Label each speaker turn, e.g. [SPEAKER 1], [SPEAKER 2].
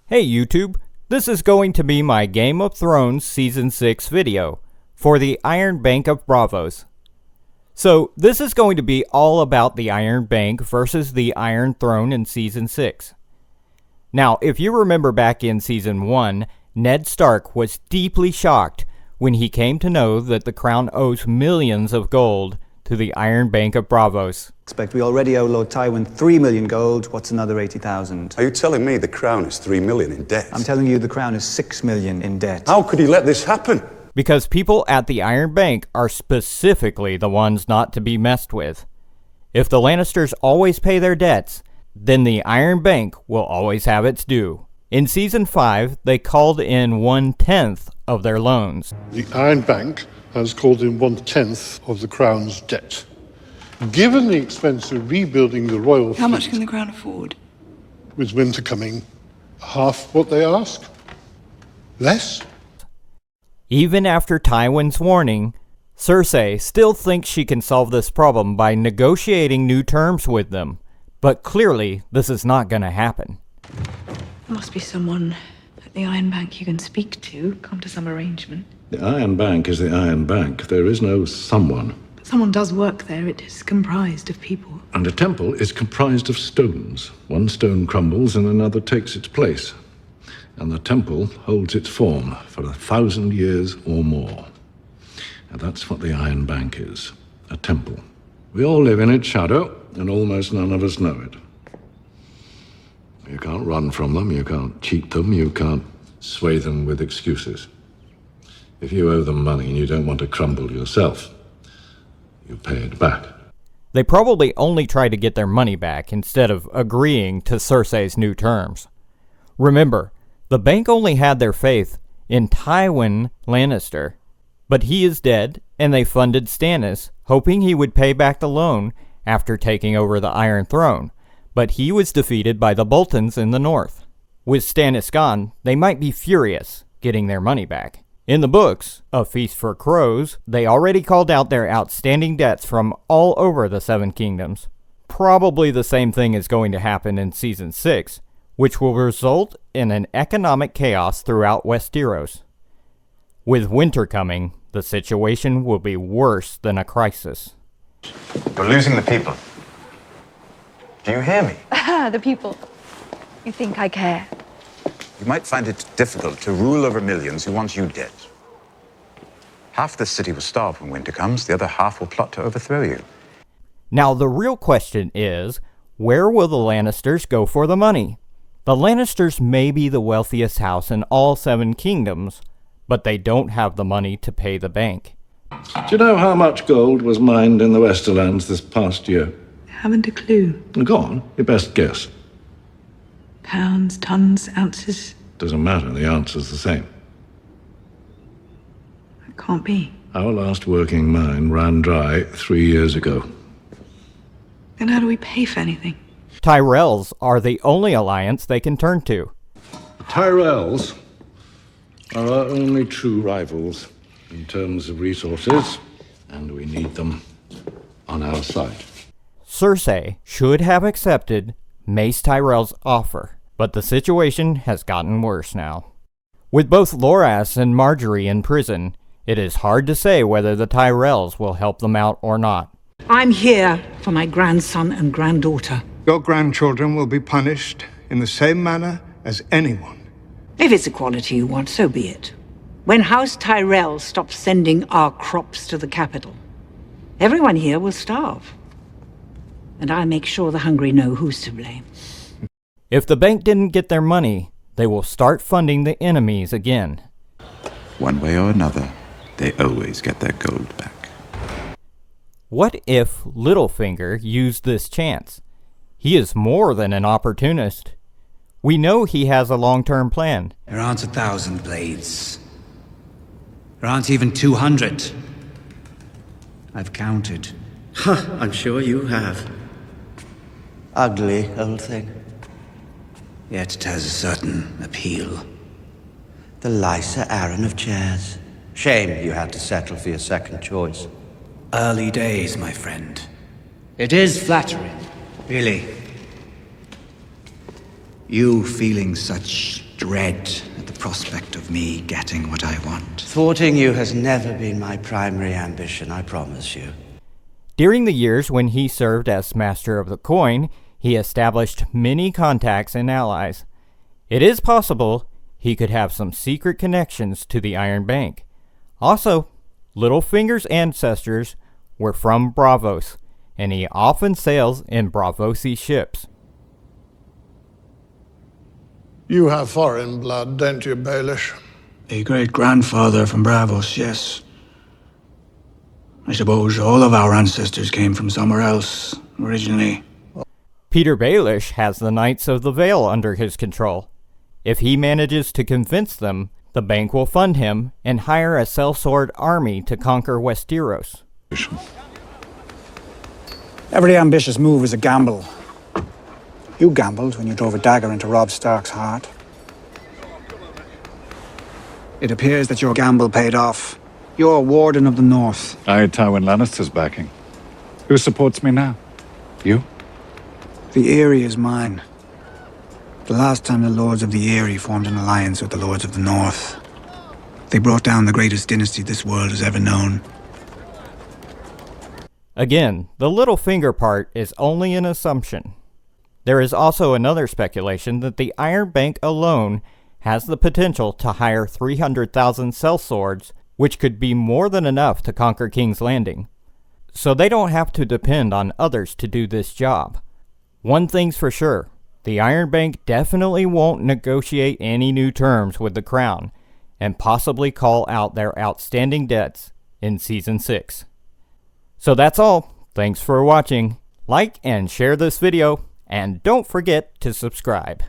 [SPEAKER 1] Hey YouTube, this is going to be my Game of Thrones Season 6 video for the Iron Bank of Braavos. So this is going to be all about the Iron Bank versus the Iron Throne in Season 6. Now, if you remember back in Season 1, Ned Stark was deeply shocked when he came to know that the crown owes millions of gold to the Iron Bank of Braavos.
[SPEAKER 2] Expect we already owe Lord Tywin 3 million gold. What's another 80,000?
[SPEAKER 3] Are you telling me the crown is 3 million in debt?
[SPEAKER 2] I'm telling you the crown is 6 million in debt.
[SPEAKER 3] How could he let this happen?
[SPEAKER 1] Because people at the Iron Bank are specifically the ones not to be messed with. If the Lannisters always pay their debts, then the Iron Bank will always have its due. In Season 5, they called in 1/10 of their loans.
[SPEAKER 4] The Iron Bank has called in 1/10 of the Crown's debt. Given the expense of rebuilding the royal
[SPEAKER 5] How much
[SPEAKER 4] fleet,
[SPEAKER 5] can the Crown afford?
[SPEAKER 4] with winter coming, half what they ask? Less?
[SPEAKER 1] Even after Tywin's warning, Cersei still thinks she can solve this problem by negotiating new terms with them. But clearly, this is not going to happen.
[SPEAKER 5] There must be someone at the Iron Bank you can speak to, come to some arrangement.
[SPEAKER 6] The Iron Bank is the Iron Bank. There is no someone.
[SPEAKER 5] But someone does work there. It is comprised of people.
[SPEAKER 6] And a temple is comprised of stones. One stone crumbles and another takes its place. And the temple holds its form for 1,000 years or more. And that's what the Iron Bank is, a temple. We all live in its shadow, and almost none of us know it. You can't run from them, you can't cheat them, you can't sway them with excuses. If you owe them money and you don't want to crumble yourself, you pay it back.
[SPEAKER 1] They probably only tried to get their money back instead of agreeing to Cersei's new terms. Remember, the bank only had their faith in Tywin Lannister, but he is dead, and they funded Stannis, hoping he would pay back the loan after taking over the Iron Throne, but he was defeated by the Boltons in the north. With Stannis gone, they might be furious, getting their money back. In the books, A Feast for Crows, they already called out their outstanding debts from all over the Seven Kingdoms. Probably the same thing is going to happen in Season 6, which will result in an economic chaos throughout Westeros. With winter coming, the situation will be worse than a crisis.
[SPEAKER 7] You're losing the people. Do you hear me?
[SPEAKER 8] The people. You think I care?
[SPEAKER 7] You might find it difficult to rule over millions who want you dead. Half this city will starve when winter comes, the other half will plot to overthrow you.
[SPEAKER 1] Now the real question is, where will the Lannisters go for the money? The Lannisters may be the wealthiest house in all Seven Kingdoms, but they don't have the money to pay the bank.
[SPEAKER 6] Do you know how much gold was mined in the Westerlands this past year?
[SPEAKER 5] Haven't a clue.
[SPEAKER 6] Go on, your best guess.
[SPEAKER 5] Pounds, tons, ounces.
[SPEAKER 6] Doesn't matter, the answer's the same.
[SPEAKER 5] It can't be.
[SPEAKER 6] Our last working mine ran dry 3 years ago.
[SPEAKER 5] Then how do we pay for anything?
[SPEAKER 1] Tyrells are the only alliance they can turn to.
[SPEAKER 6] The Tyrells are our only true rivals in terms of resources, and we need them on our side.
[SPEAKER 1] Cersei should have accepted Mace Tyrell's offer, but the situation has gotten worse now. With both Loras and Marjorie in prison, it is hard to say whether the Tyrells will help them out or not.
[SPEAKER 9] I'm here for my grandson and granddaughter.
[SPEAKER 10] Your grandchildren will be punished in the same manner as anyone.
[SPEAKER 9] If it's equality you want, so be it. When House Tyrell stops sending our crops to the capital, everyone here will starve. And I'll make sure the hungry know who's to blame.
[SPEAKER 1] If the bank didn't get their money, they will start funding the enemies again.
[SPEAKER 7] One way or another, they always get their gold back.
[SPEAKER 1] What if Littlefinger used this chance? He is more than an opportunist. We know he has a long-term plan.
[SPEAKER 11] There aren't 1,000 blades. There aren't even 200. I've counted.
[SPEAKER 12] I'm sure you have.
[SPEAKER 11] Ugly old thing. Yet it has a certain appeal.
[SPEAKER 13] The Lysa Arryn of chairs. Shame you had to settle for your second choice.
[SPEAKER 11] Early days, my friend. It is flattering, really. You feeling such dread at the prospect of me getting what I want.
[SPEAKER 13] Thwarting you has never been my primary ambition, I promise you.
[SPEAKER 1] During the years when he served as Master of the Coin, he established many contacts and allies. It is possible he could have some secret connections to the Iron Bank. Also, Littlefinger's ancestors were from Braavos, and he often sails in Braavosi ships.
[SPEAKER 14] You have foreign blood, don't you, Baelish?
[SPEAKER 15] A great-grandfather from Braavos, yes. I suppose all of our ancestors came from somewhere else, originally.
[SPEAKER 1] Peter Baelish has the Knights of the Vale under his control. If he manages to convince them, the bank will fund him and hire a sellsword army to conquer Westeros.
[SPEAKER 16] Every ambitious move is a gamble. You gambled when you drove a dagger into Robb Stark's heart. It appears that your gamble paid off. You're Warden of the North.
[SPEAKER 17] I had Tywin Lannister's backing. Who supports me now? You?
[SPEAKER 16] The Eyrie is mine. The last time the Lords of the Eyrie formed an alliance with the Lords of the North, they brought down the greatest dynasty this world has ever known.
[SPEAKER 1] Again, the Littlefinger part is only an assumption. There is also another speculation that the Iron Bank alone has the potential to hire 300,000 sellswords, which could be more than enough to conquer King's Landing. So they don't have to depend on others to do this job. One thing's for sure, the Iron Bank definitely won't negotiate any new terms with the Crown, and possibly call out their outstanding debts in Season 6. So that's all. Thanks for watching. Like and share this video, and don't forget to subscribe.